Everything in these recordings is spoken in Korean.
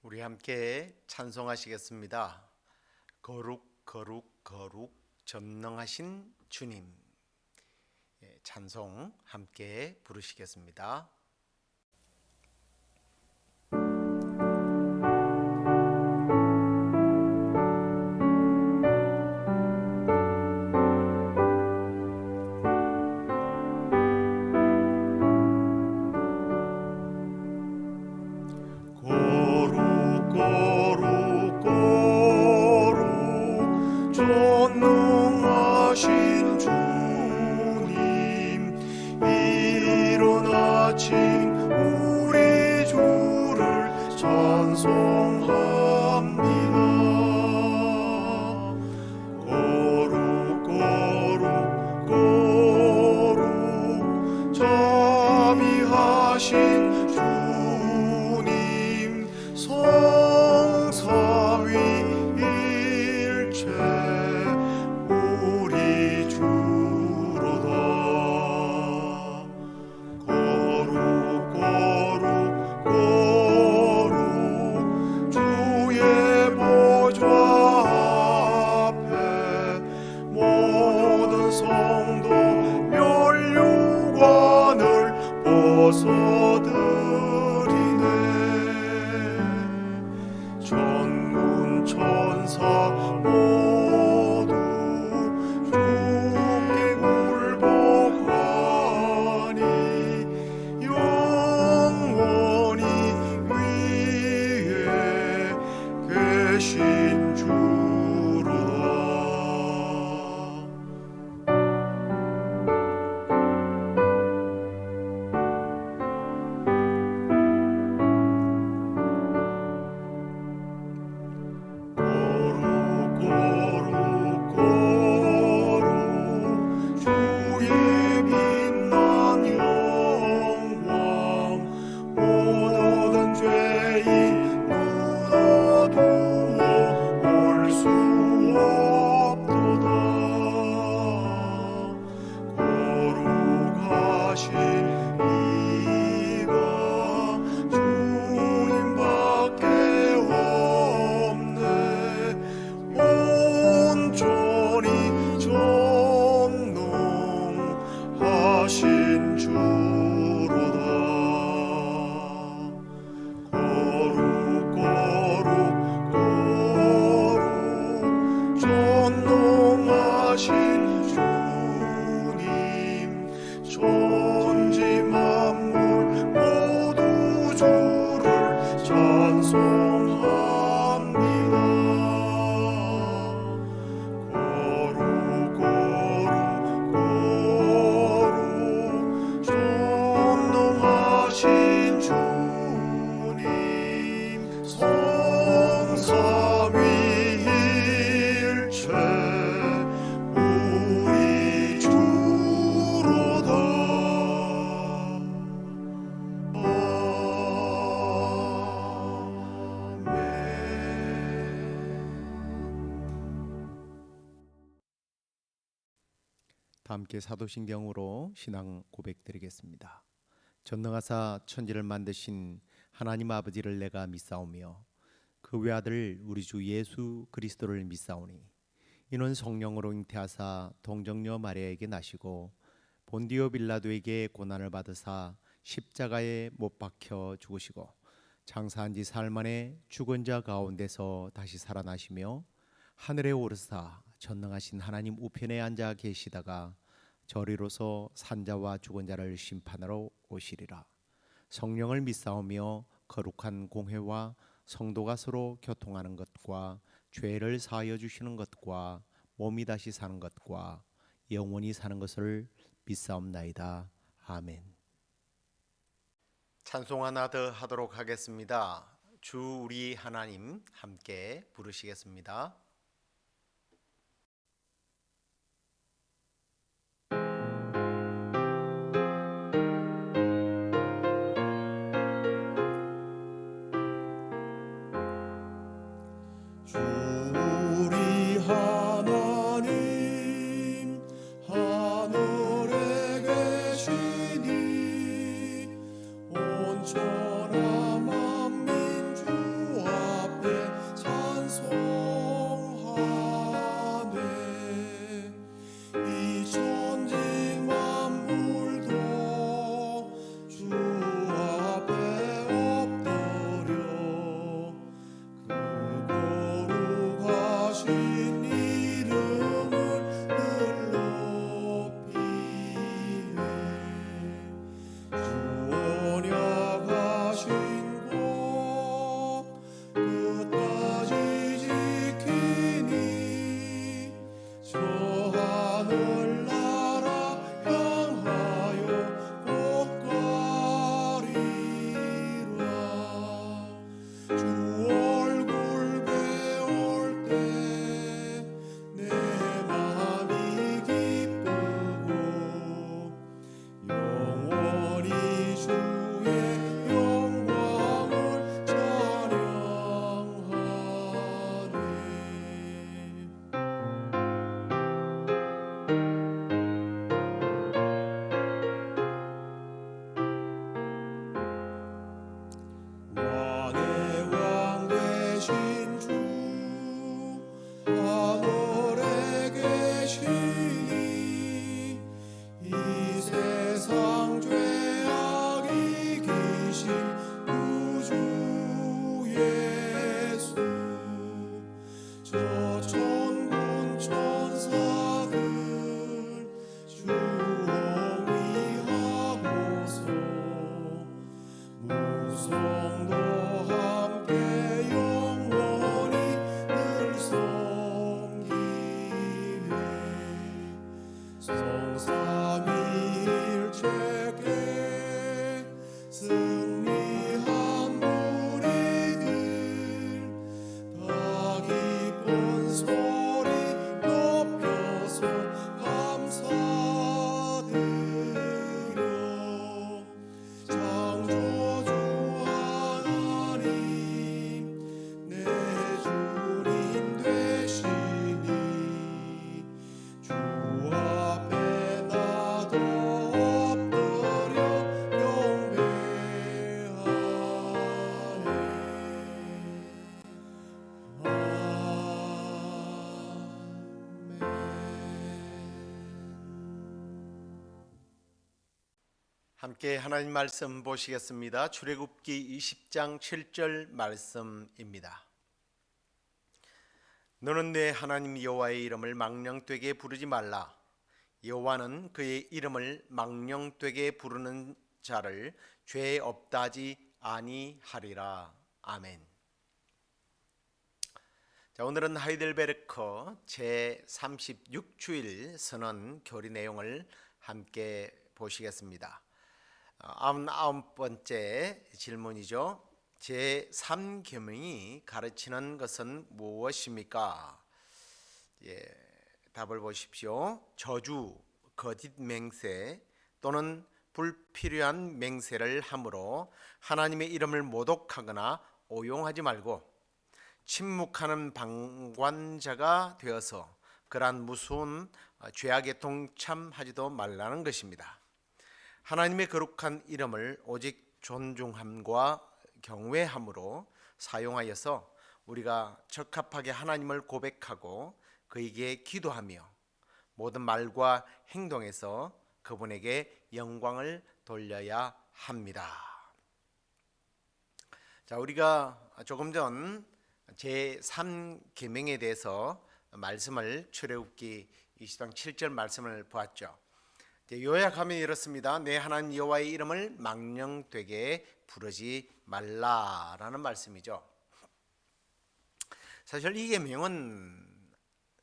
우리 함께 찬송하시겠습니다. 거룩 거룩 거룩 전능하신 주님. 찬송 함께 부르시겠습니다. 전능하신 주님, 이른 아침 우리 주를 찬송합니다. 거룩 거룩 거룩 자비하신 주님, 성삼위일체 우리 주로다. 거룩 거룩 거룩 주의 보좌 앞에 모든 성도 면류관을 벗어드리네. 천군 천사 모두 주께 굴복하니 영원히 위에 계신 주로다. 하신 주로다. 거룩 거룩 거룩 전능하신 주님, 천지 만물 모두 주를 찬송합니다. 거룩 거룩 전능하신 주님, 성삼위일체 우리 주로다. 다 함께 사도신경으로 신앙 고백드리겠습니다. 전능하사 천지를 만드신 하나님 아버지를 내가 믿사오며 그 외아들 우리 주 예수 그리스도를 믿사오니 이는 성령으로 잉태하사 동정녀 마리아에게 나시고 본디오 빌라도에게 고난을 받으사 십자가에 못 박혀 죽으시고 장사한 지 사흘 만에 죽은 자 가운데서 다시 살아나시며 하늘에 오르사 전능하신 하나님 우편에 앉아 계시다가 저리로서 산자와 죽은 자를 심판하러 오시리라. 성령을 믿사오며 거룩한 공회와 성도가 서로 교통하는 것과 죄를 사하여 주시는 것과 몸이 다시 사는 것과 영원히 사는 것을 믿사옵나이다. 아멘. 찬송 하나 더 하도록 하겠습니다. 주 우리 하나님 함께 부르시겠습니다. 주 우리 하나님 하늘에 계시니 온천하 만민 주 함께 하나님 말씀 보시겠습니다. 출애굽기 20장 7절 말씀입니다. 너는 내 하나님 여호와의 이름을 망령되게 부르지 말라. 여호와는 그의 이름을 망령되게 부르는 자를 죄 없다 하지 아니하리라. 아멘. 자, 오늘은 하이델베르크 제36주일 선언 교리 내용을 함께 보시겠습니다. 99번째 질문이죠. 제3계명이 가르치는 것은 무엇입니까? 답을 보십시오. 저주, 거짓 맹세 또는 불필요한 맹세를 함으로 하나님의 이름을 모독하거나 오용하지 말고 침묵하는 방관자가 되어서 그러한 무서운 죄악에 동참하지도 말라는 것입니다. 하나님의 거룩한 이름을 오직 존중함과 경외함으로 사용하여서 우리가 적합하게 하나님을 고백하고 그에게 기도하며 모든 말과 행동에서 그분에게 영광을 돌려야 합니다. 자, 우리가 조금 전 제3계명에 대해서 말씀을 출애굽기 20장 7절 말씀을 보았죠. 요약하면 이렇습니다. 내 하나님 여호와의 이름을 망령되게 부르지 말라라는 말씀이죠. 사실 이 계명은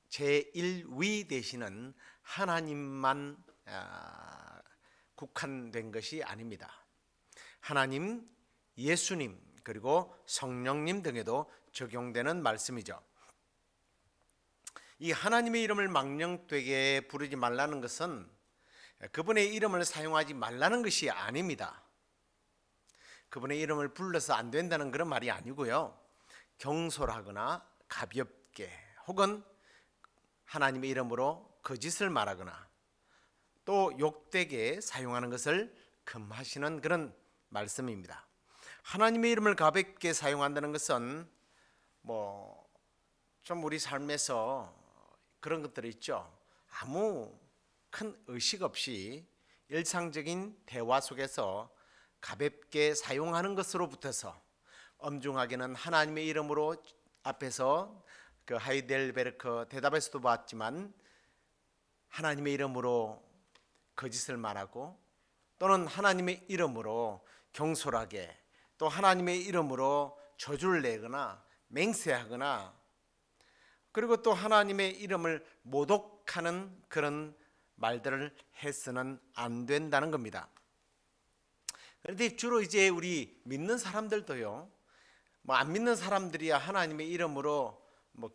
제1위 되시는 하나님만 국한된 것이 아닙니다. 하나님, 예수님 그리고 성령님 등에도 적용되는 말씀이죠. 이 하나님의 이름을 망령되게 부르지 말라는 것은 그분의 이름을 사용하지 말라는 것이 아닙니다. 그분의 이름을 불러서 안 된다는 그런 말이 아니고요. 경솔하거나 가볍게 혹은 하나님의 이름으로 거짓을 말하거나 또 욕되게 사용하는 것을 금하시는 그런 말씀입니다. 하나님의 이름을 가볍게 사용한다는 것은 좀 우리 삶에서 그런 것들이 있죠. 아무 큰 의식 없이 일상적인 대화 속에서 가볍게 사용하는 것으로부터서 엄중하게는 하나님의 이름으로 앞에서 그 하이델베르크 대답에서도 봤지만 하나님의 이름으로 거짓을 말하고 또는 하나님의 이름으로 경솔하게 또 하나님의 이름으로 저주를 내거나 맹세하거나 그리고 또 하나님의 이름을 모독하는 그런 말들을 해서는 안 된다는 겁니다. 그런데 주로 이제 우리 믿는 사람들도요, 안 믿는 사람들이야 하나님의 이름으로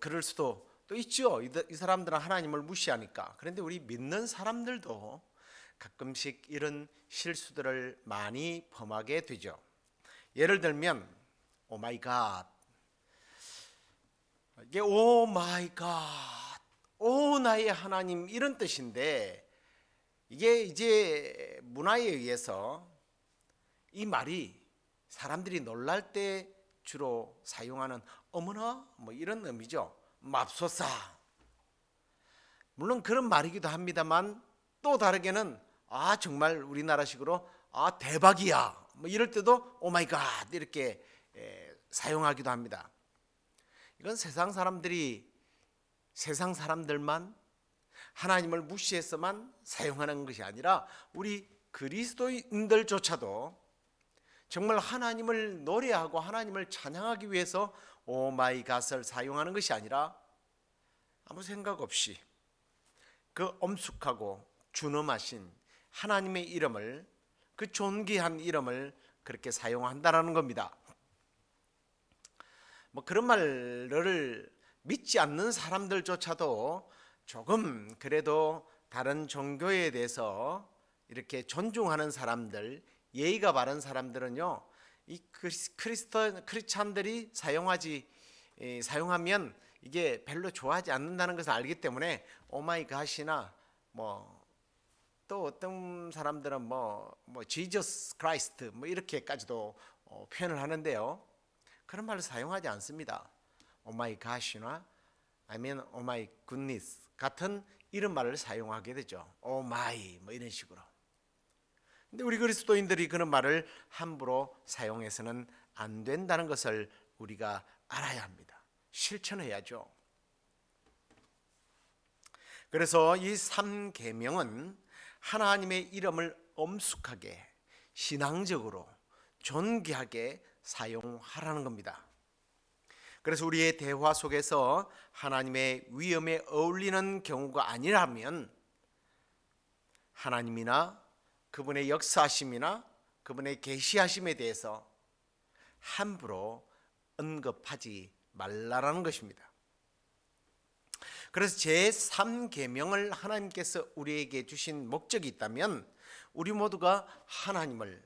그럴 수도 또 있죠. 이 사람들은 하나님을 무시하니까. 그런데 우리 믿는 사람들도 가끔씩 이런 실수들을 많이 범하게 되죠. 예를 들면 오 마이 갓, 이게 오 마이 갓, 오 나의 하나님 이런 뜻인데 이게 이제 문화에 의해서 이 말이 사람들이 놀랄 때 주로 사용하는 어머나 이런 의미죠. 맙소사. 물론 그런 말이기도 합니다만 또 다르게는 정말 우리나라식으로 대박이야 이럴 때도 오 마이 갓 이렇게 사용하기도 합니다. 이건 세상 사람들만 하나님을 무시해서만 사용하는 것이 아니라 우리 그리스도인들조차도 정말 하나님을 노래하고 하나님을 찬양하기 위해서 오 마이 갓을 사용하는 것이 아니라 아무 생각 없이 그 엄숙하고 준엄하신 하나님의 이름을, 그 존귀한 이름을 그렇게 사용한다라는 겁니다. 그런 말을 믿지 않는 사람들조차도 조금 그래도 다른 종교에 대해서 이렇게 존중하는 사람들, 예의가 바른 사람들은요, 이 크리스찬들이 사용하면 이게 별로 좋아하지 않는다는 것을 알기 때문에 오 마이 갓이나 또 어떤 사람들은 지저스 크라이스트 이렇게까지도 표현을 하는데요. 그런 말을 사용하지 않습니다. 오 마이 갓이나 아니면 오 마이 굿니스 같은 이런 말을 사용하게 되죠. 오 마이 이런 식으로. 근데 우리 그리스도인들이 그런 말을 함부로 사용해서는 안 된다는 것을 우리가 알아야 합니다. 실천해야죠. 그래서 이 3계명은 하나님의 이름을 엄숙하게 신앙적으로 존귀하게 사용하라는 겁니다. 그래서 우리의 대화 속에서 하나님의 위엄에 어울리는 경우가 아니라면 하나님이나 그분의 역사하심이나 그분의 계시하심에 대해서 함부로 언급하지 말라라는 것입니다. 그래서 제3계명을 하나님께서 우리에게 주신 목적이 있다면 우리 모두가 하나님을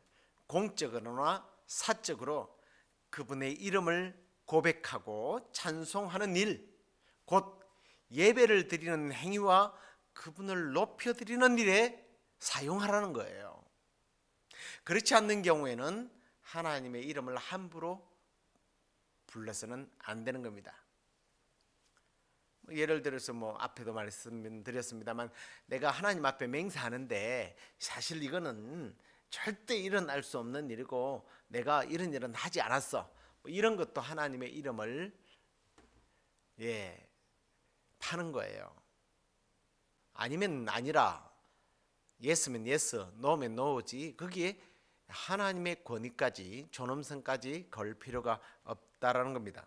공적으로나 사적으로 그분의 이름을 고백하고 찬송하는 일, 곧 예배를 드리는 행위와 그분을 높여드리는 일에 사용하라는 거예요. 그렇지 않는 경우에는 하나님의 이름을 함부로 불러서는 안 되는 겁니다. 예를 들어서 앞에도 말씀드렸습니다만 내가 하나님 앞에 맹세하는데 사실 이거는 절대 일어날 수 없는 일이고 내가 이런 일은 하지 않았어. 이런 것도 하나님의 이름을 파는 거예요. 아니면 아니라 예스면 예스, 노면 노지. 거기에 하나님의 권위까지 존엄성까지 걸 필요가 없다라는 겁니다.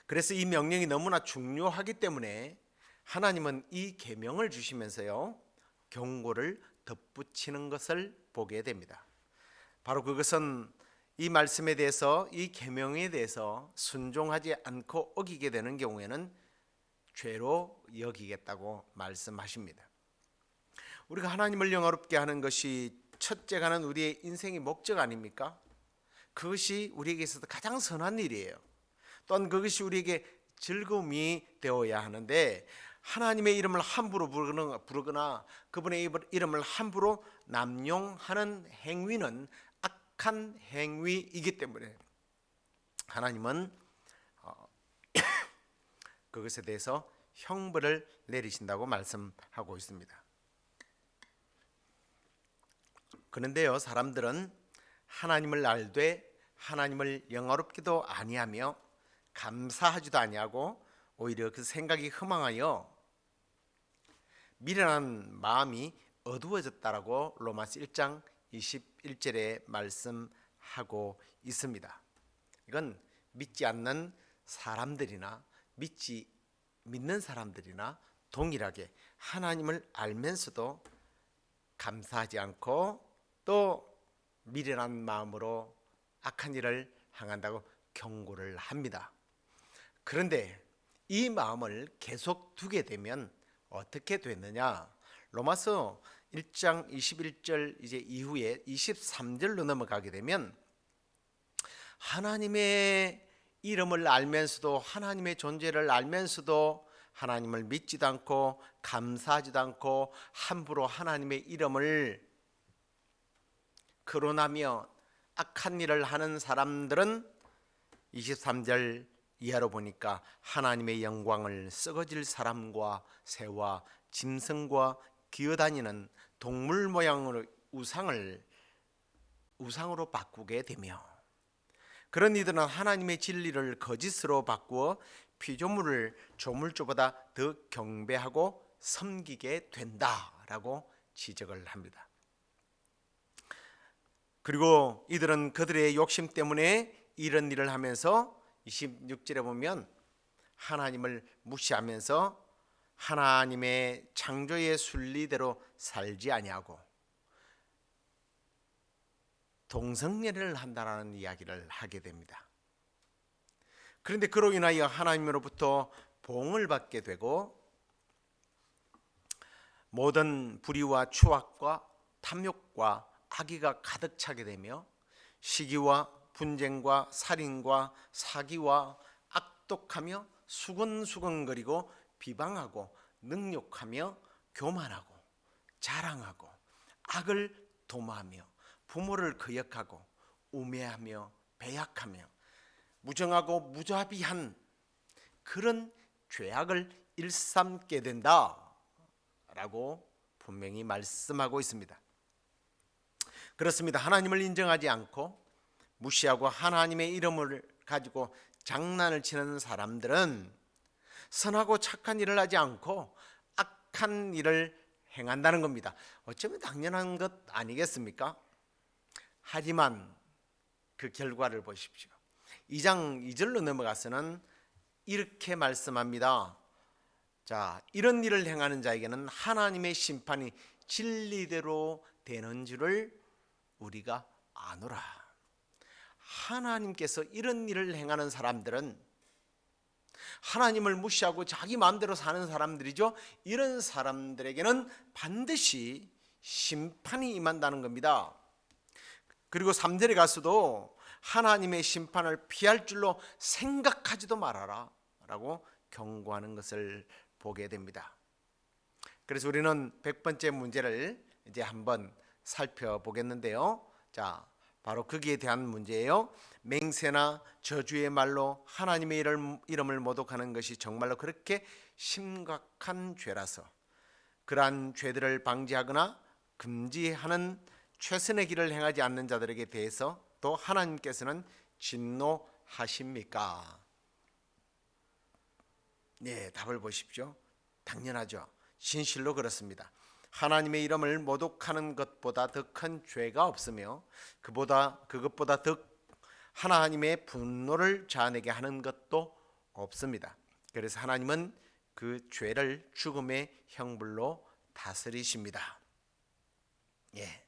그래서 이 명령이 너무나 중요하기 때문에 하나님은 이 계명을 주시면서요 경고를 덧붙이는 것을 보게 됩니다. 바로 그것은 이 말씀에 대해서 이 계명에 대해서 순종하지 않고 어기게 되는 경우에는 죄로 여기겠다고 말씀하십니다. 우리가 하나님을 영화롭게 하는 것이 첫째가는 우리의 인생의 목적 아닙니까? 그것이 우리에게 있어서 가장 선한 일이에요. 또한 그것이 우리에게 즐거움이 되어야 하는데 하나님의 이름을 함부로 부르거나 그분의 이름을 함부로 남용하는 행위는 악한 행위이기 때문에 하나님은 그것에 대해서 형벌을 내리신다고 말씀하고 있습니다. 그런데요, 사람들은 하나님을 알되 하나님을 영화롭기도 아니하며 감사하지도 아니하고 오히려 그 생각이 허망하여 미련한 마음이 어두워졌다라고 로마서 1장 21절에 말씀하고 있습니다. 이건 믿지 않는 사람들이나 믿는 사람들이나 동일하게 하나님을 알면서도 감사하지 않고 또 미련한 마음으로 악한 일을 행한다고 경고를 합니다. 그런데 이 마음을 계속 두게 되면 어떻게 되느냐? 로마서 1장 21절 이후에 23절로 넘어가게 되면 하나님의 이름을 알면서도 하나님의 존재를 알면서도 하나님을 믿지도 않고 감사하지도 않고 함부로 하나님의 이름을 거론하며 악한 일을 하는 사람들은 23절 이하로 보니까 하나님의 영광을 썩어질 사람과 새와 짐승과 기어다니는 동물 모양으로 우상으로 바꾸게 되며 그런 이들은 하나님의 진리를 거짓으로 바꾸어 피조물을 조물주보다 더 경배하고 섬기게 된다라고 지적을 합니다. 그리고 이들은 그들의 욕심 때문에 이런 일을 하면서 26절에 보면 하나님을 무시하면서 하나님의 창조의 순리대로 살지 아니하고 동성애를 한다는 이야기를 하게 됩니다. 그런데 그로 인하여 하나님으로부터 봉을 받게 되고 모든 불의와 추악과 탐욕과 악의가 가득 차게 되며 시기와 분쟁과 살인과 사기와 악독하며 수근수근거리고 비방하고 능욕하며 교만하고 자랑하고 악을 도모하며 부모를 거역하고 우매하며 배약하며 무정하고 무자비한 그런 죄악을 일삼게 된다라고 분명히 말씀하고 있습니다. 그렇습니다. 하나님을 인정하지 않고 무시하고 하나님의 이름을 가지고 장난을 치는 사람들은 선하고 착한 일을 하지 않고 악한 일을 행한다는 겁니다. 어쩌면 당연한 것 아니겠습니까? 하지만 그 결과를 보십시오. 2장 2절로 넘어가서는 이렇게 말씀합니다. 자, 이런 일을 행하는 자에게는 하나님의 심판이 진리대로 되는 줄을 우리가 아노라. 하나님께서 이런 일을 행하는 사람들은 하나님을 무시하고 자기 마음대로 사는 사람들이죠. 이런 사람들에게는 반드시 심판이 임한다는 겁니다. 그리고 3절에 가서도 하나님의 심판을 피할 줄로 생각하지도 말아라 라고 경고하는 것을 보게 됩니다. 그래서 우리는 100번째 문제를 이제 한번 살펴보겠는데요. 자, 바로 거기에 대한 문제예요. 맹세나 저주의 말로 하나님의 이름을 모독하는 것이 정말로 그렇게 심각한 죄라서 그러한 죄들을 방지하거나 금지하는 최선의 길을 행하지 않는 자들에게 대해서 또 하나님께서는 진노하십니까? 네, 답을 보십시오. 당연하죠. 진실로 그렇습니다. 하나님의 이름을 모독하는 것보다 더 큰 죄가 없으며 그것보다 더 하나님의 분노를 자아내게 하는 것도 없습니다. 그래서 하나님은 그 죄를 죽음의 형벌로 다스리십니다. 예.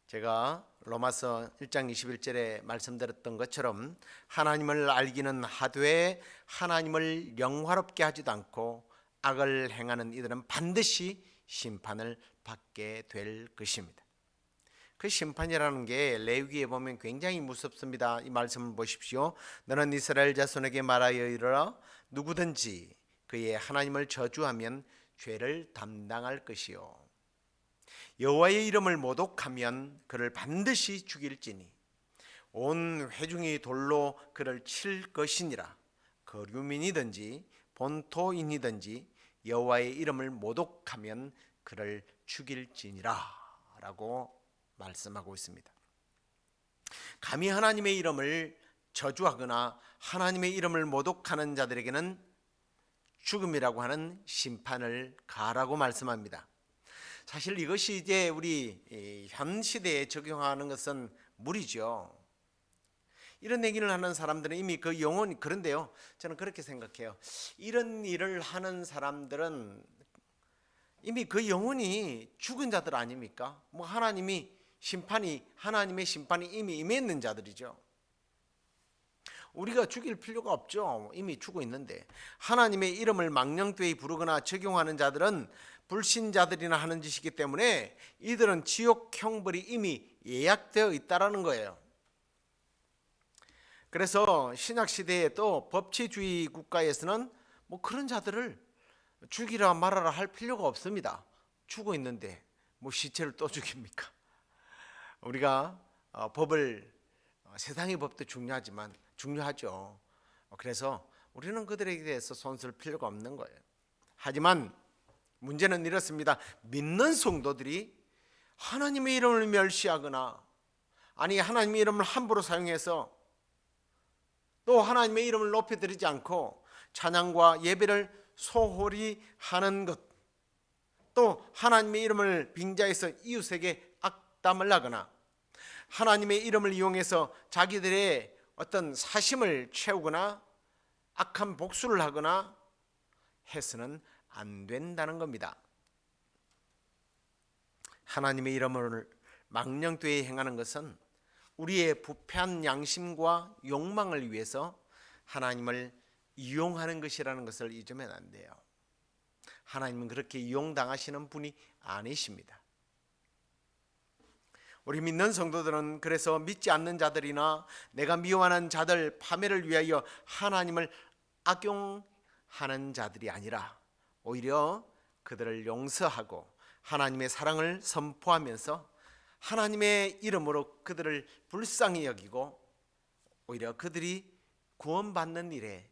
제가 로마서 1장 21절에 말씀드렸던 것처럼 하나님을 알기는 하되 하나님을 영화롭게 하지도 않고 악을 행하는 이들은 반드시 심판을 받게 될 것입니다. 그 심판이라는 게 레위기에 보면 굉장히 무섭습니다. 이 말씀을 보십시오. 너는 이스라엘 자손에게 말하여 이르라. 누구든지 그의 하나님을 저주하면 죄를 담당할 것이요 여호와의 이름을 모독하면 그를 반드시 죽일지니 온 회중이 돌로 그를 칠 것이니라. 거류민이든지 본토인이든지 여호와의 이름을 모독하면 그를 죽일지니라 라고 말씀하고 있습니다. 감히 하나님의 이름을 저주하거나 하나님의 이름을 모독하는 자들에게는 죽음이라고 하는 심판을 가라고 말씀합니다. 사실 이것이 이제 우리 현 시대에 적용하는 것은 무리죠. 이런 얘기를 하는 사람들은 이미 그 영혼이, 그런데요, 저는 그렇게 생각해요. 이런 일을 하는 사람들은 이미 그 영혼이 죽은 자들 아닙니까? 뭐 하나님의 심판이 이미 임했는 자들이죠. 우리가 죽일 필요가 없죠. 이미 죽어 있는데. 하나님의 이름을 망령되이 부르거나 적용하는 자들은 불신자들이나 하는 짓이기 때문에 이들은 지옥 형벌이 이미 예약되어 있다라는 거예요. 그래서 신약 시대에 또 법치주의 국가에서는 뭐 그런 자들을 죽이라 말아라 할 필요가 없습니다. 죽어 있는데 뭐 시체를 또 죽입니까? 우리가 세상의 법도 중요하죠. 그래서 우리는 그들에게 대해서 손쓸 필요가 없는 거예요. 하지만 문제는 이렇습니다. 믿는 성도들이 하나님의 이름을 멸시하거나 아니 하나님의 이름을 함부로 사용해서 또 하나님의 이름을 높여드리지 않고 찬양과 예배를 소홀히 하는 것, 또 하나님의 이름을 빙자해서 이웃에게 악담을 하거나 하나님의 이름을 이용해서 자기들의 어떤 사심을 채우거나 악한 복수를 하거나 해서는 안 된다는 겁니다. 하나님의 이름을 망령되이 행하는 것은 우리의 부패한 양심과 욕망을 위해서 하나님을 이용하는 것이라는 것을 잊으면 안 돼요. 하나님은 그렇게 이용당하시는 분이 아니십니다. 우리 믿는 성도들은 그래서 믿지 않는 자들이나 내가 미워하는 자들 파멸을 위하여 하나님을 악용하는 자들이 아니라 오히려 그들을 용서하고 하나님의 사랑을 선포하면서 하나님의 이름으로 그들을 불쌍히 여기고 오히려 그들이 구원받는 일에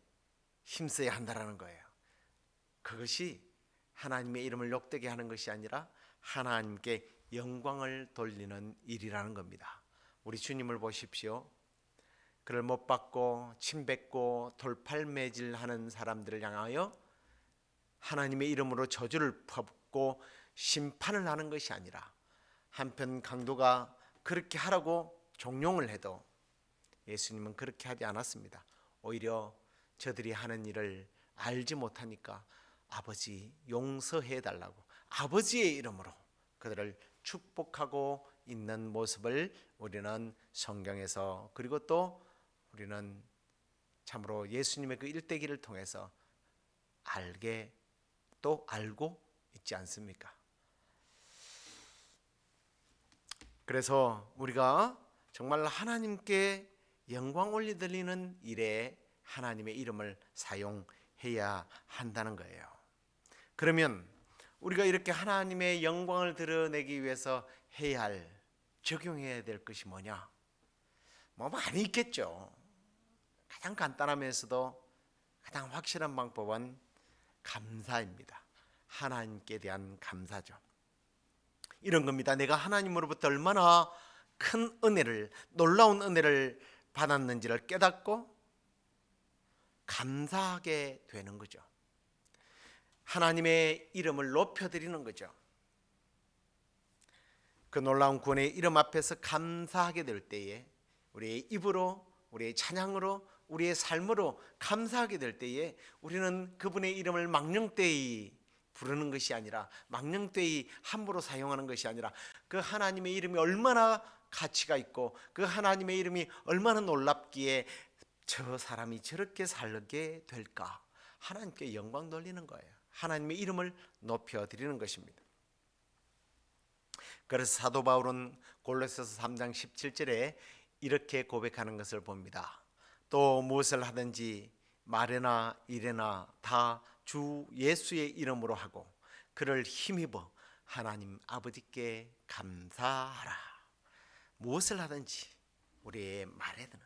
힘써야 한다는 거예요. 그것이 하나님의 이름을 욕되게 하는 것이 아니라 하나님께 영광을 돌리는 일이라는 겁니다. 우리 주님을 보십시오. 그를 못 받고 침뱉고 돌팔매질하는 사람들을 향하여 하나님의 이름으로 저주를 퍼붓고 심판을 하는 것이 아니라 한편 강도가 그렇게 하라고 종용을 해도 예수님은 그렇게 하지 않았습니다. 오히려 저들이 하는 일을 알지 못하니까 아버지 용서해 달라고 아버지의 이름으로 그들을 축복하고 있는 모습을 우리는 성경에서 그리고 또 우리는 참으로 예수님의 그 일대기를 통해서 알게 또 알고 있지 않습니까? 그래서 우리가 정말 하나님께 영광 올려드리는 일에 하나님의 이름을 사용해야 한다는 거예요. 그러면 우리가 이렇게 하나님의 영광을 드러내기 위해서 해야 할, 적용해야 될 것이 뭐냐? 뭐 많이 있겠죠. 가장 간단하면서도 가장 확실한 방법은 감사입니다. 하나님께 대한 감사죠. 이런 겁니다. 내가 하나님으로부터 얼마나 큰 은혜를, 놀라운 은혜를 받았는지를 깨닫고 감사하게 되는 거죠. 하나님의 이름을 높여드리는 거죠. 그 놀라운 구원의 이름 앞에서 감사하게 될 때에 우리의 입으로, 우리의 찬양으로, 우리의 삶으로 감사하게 될 때에 우리는 그분의 이름을 망령되이 부르는 것이 아니라, 망령되이 함부로 사용하는 것이 아니라, 그 하나님의 이름이 얼마나 가치가 있고 그 하나님의 이름이 얼마나 놀랍기에 저 사람이 저렇게 살게 될까, 하나님께 영광 돌리는 거예요. 하나님의 이름을 높여드리는 것입니다. 그래서 사도 바울은 골로새서 3장 17절에 이렇게 고백하는 것을 봅니다. 또 무엇을 하든지 말에나 일에나 다 주 예수의 이름으로 하고 그를 힘입어 하나님 아버지께 감사하라. 무엇을 하든지 우리의 말에나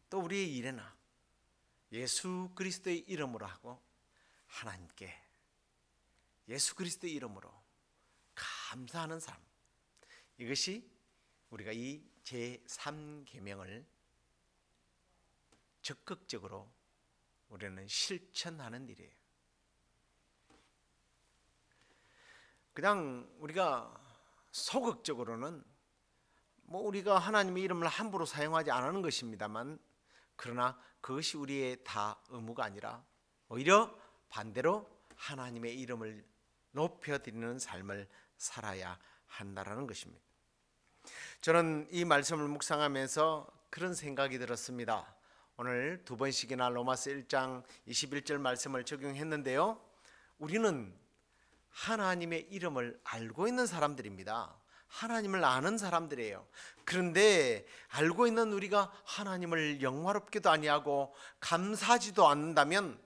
또 우리의 일에나 예수 그리스도의 이름으로 하고 하나님께 예수 그리스도의 이름으로 감사하는 삶, 이것이 우리가 이 제3계명을 적극적으로 우리는 실천하는 일이에요. 그냥 우리가 소극적으로는 뭐 우리가 하나님의 이름을 함부로 사용하지 않는 것입니다만, 그러나 그것이 우리의 다 의무가 아니라 오히려 반대로 하나님의 이름을 높여드리는 삶을 살아야 한다라는 것입니다. 저는 이 말씀을 묵상하면서 그런 생각이 들었습니다. 오늘 두 번씩이나 로마서 1장 21절 말씀을 적용했는데요, 우리는 하나님의 이름을 알고 있는 사람들입니다. 하나님을 아는 사람들이에요. 그런데 알고 있는 우리가 하나님을 영화롭게도 아니하고 감사하지도 않는다면,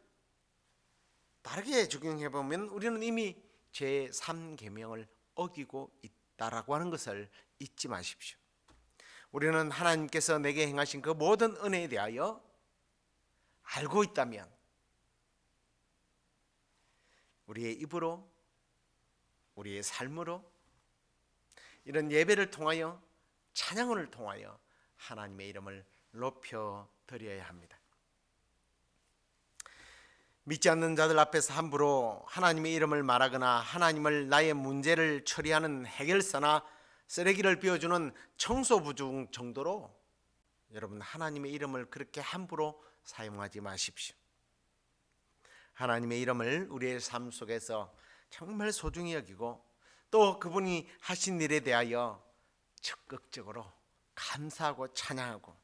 다르게 적용해 보면 우리는 이미 제3계명을 어기고 있다라고 하는 것을 잊지 마십시오. 우리는 하나님께서 내게 행하신 그 모든 은혜에 대하여 알고 있다면 우리의 입으로, 우리의 삶으로, 이런 예배를 통하여, 찬양을 통하여 하나님의 이름을 높여 드려야 합니다. 믿지 않는 자들 앞에서 함부로 하나님의 이름을 말하거나 하나님을 나의 문제를 처리하는 해결사나 쓰레기를 비워주는 청소부중 정도로 여러분 하나님의 이름을 그렇게 함부로 사용하지 마십시오. 하나님의 이름을 우리의 삶 속에서 정말 소중히 여기고 또 그분이 하신 일에 대하여 적극적으로 감사하고 찬양하고,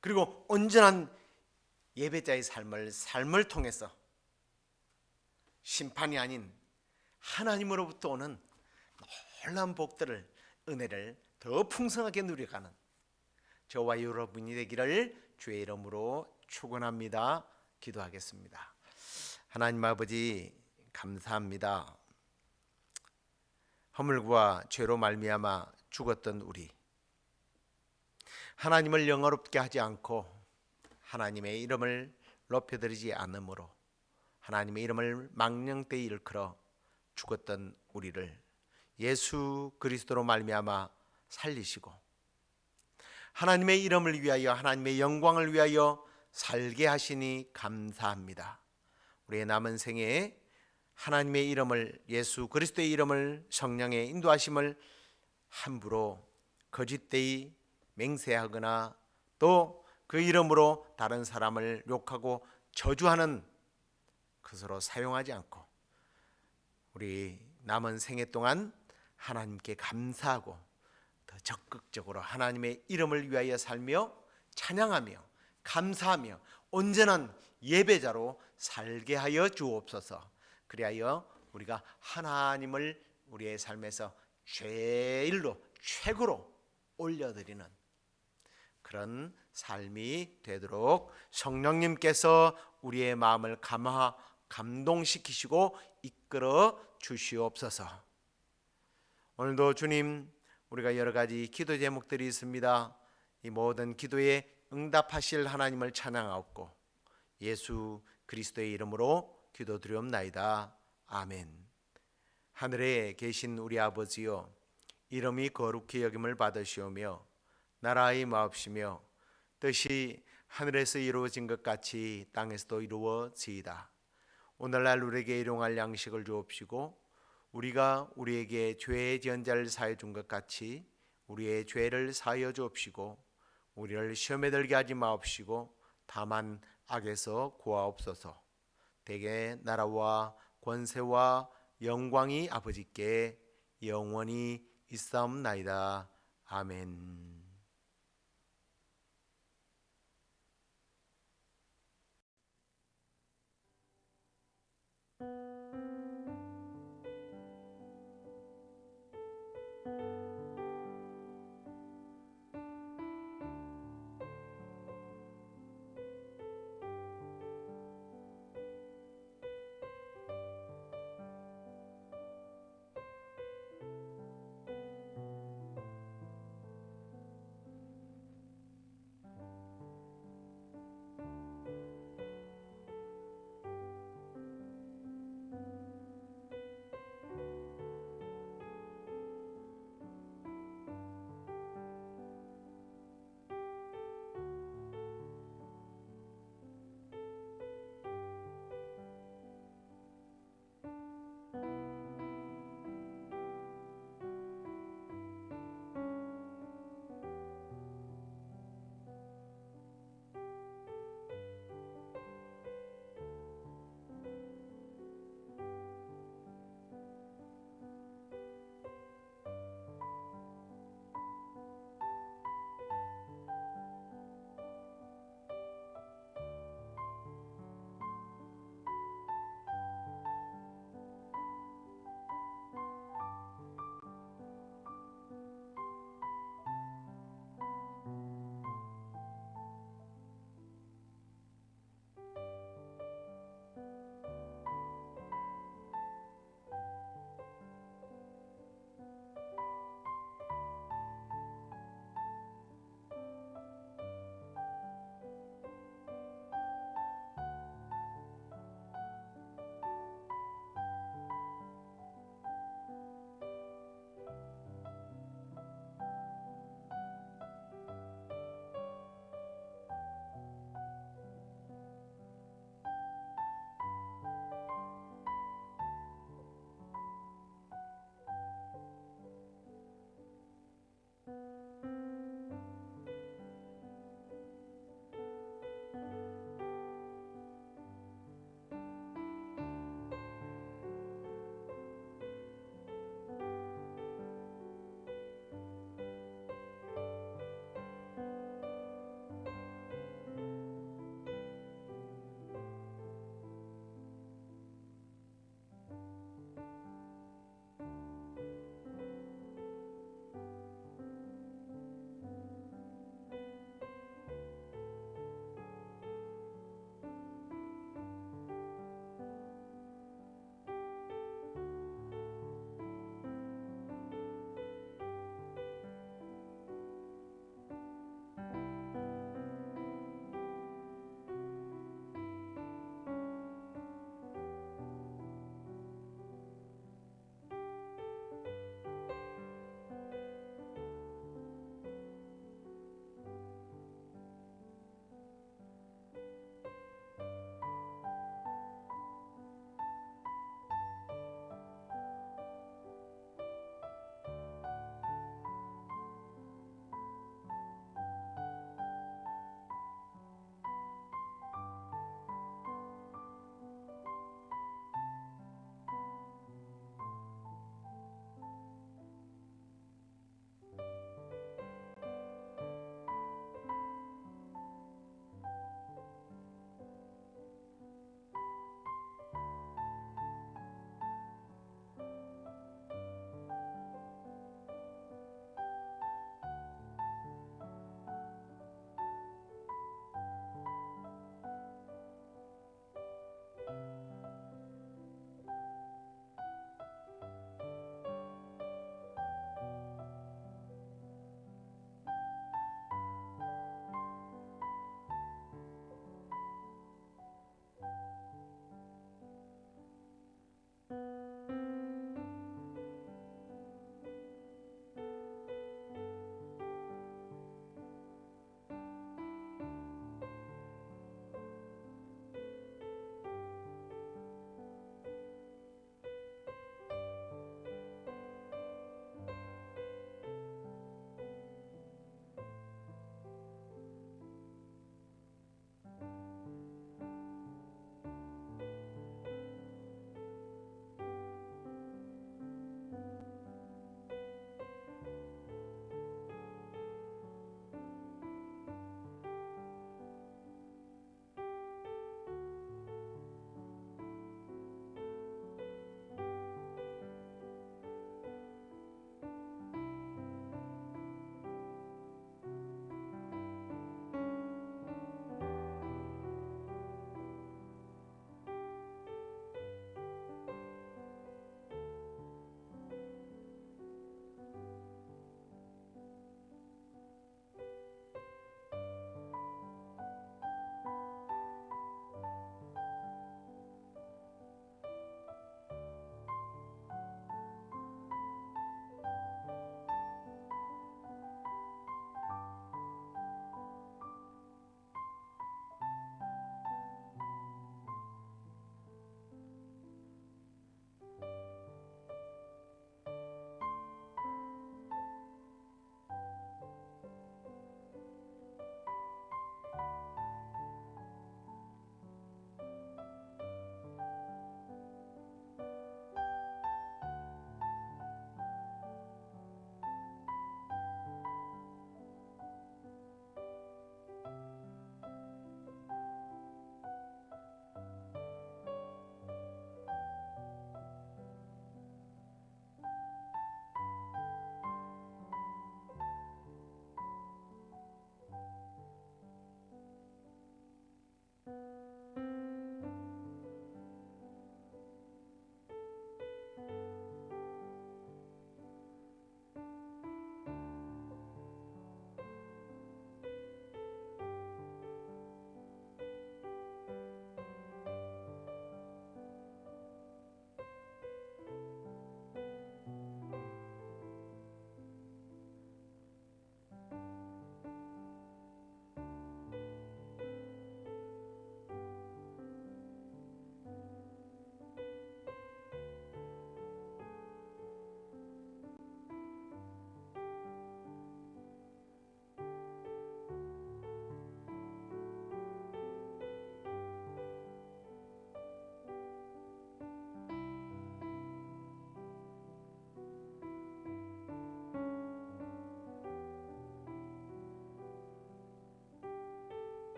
그리고 온전한 예배자의 삶을 통해서 심판이 아닌 하나님으로부터 오는 놀라운 복들을, 은혜를 더 풍성하게 누려가는 저와 여러분이 되기를 주의 이름으로 축원합니다. 기도하겠습니다. 하나님 아버지, 감사합니다. 허물과 죄로 말미암아 죽었던 우리, 하나님을 영화롭게 하지 않고 하나님의 이름을 높여드리지 않으므로 하나님의 이름을 망령되이 일컬어 죽었던 우리를 예수 그리스도로 말미암아 살리시고 하나님의 이름을 위하여 하나님의 영광을 위하여 살게 하시니 감사합니다. 우리의 남은 생에 하나님의 이름을, 예수 그리스도의 이름을, 성령의 인도하심을 함부로 거짓되이 맹세하거나 또 그 이름으로 다른 사람을 욕하고 저주하는 것으로 사용하지 않고 우리 남은 생애 동안 하나님께 감사하고 더 적극적으로 하나님의 이름을 위하여 살며 찬양하며 감사하며 온전한 예배자로 살게 하여 주옵소서. 그리하여 우리가 하나님을 우리의 삶에서 제일로 최고로 올려드리는 그런 삶이 되도록 성령님께서 우리의 마음을 감동시키시고 이끌어 주시옵소서. 오늘도 주님, 우리가 여러 가지 기도 제목들이 있습니다. 이 모든 기도에 응답하실 하나님을 찬양하옵고 예수 그리스도의 이름으로 기도드리옵나이다. 아멘. 하늘에 계신 우리 아버지여, 이름이 거룩히 여김을 받으시오며 나라의 마옵시며 뜻이 하늘에서 이루어진 것 같이 땅에서도 이루어지이다. 오늘날 우리에게 일용할 양식을 주옵시고 우리가 우리에게 죄의 지은 자를 사하여 준 것 같이 우리의 죄를 사하여 주옵시고 우리를 시험에 들게 하지 마옵시고 다만 악에서 구하옵소서. 대개 나라와 권세와 영광이 아버지께 영원히 있사옵나이다. 아멘.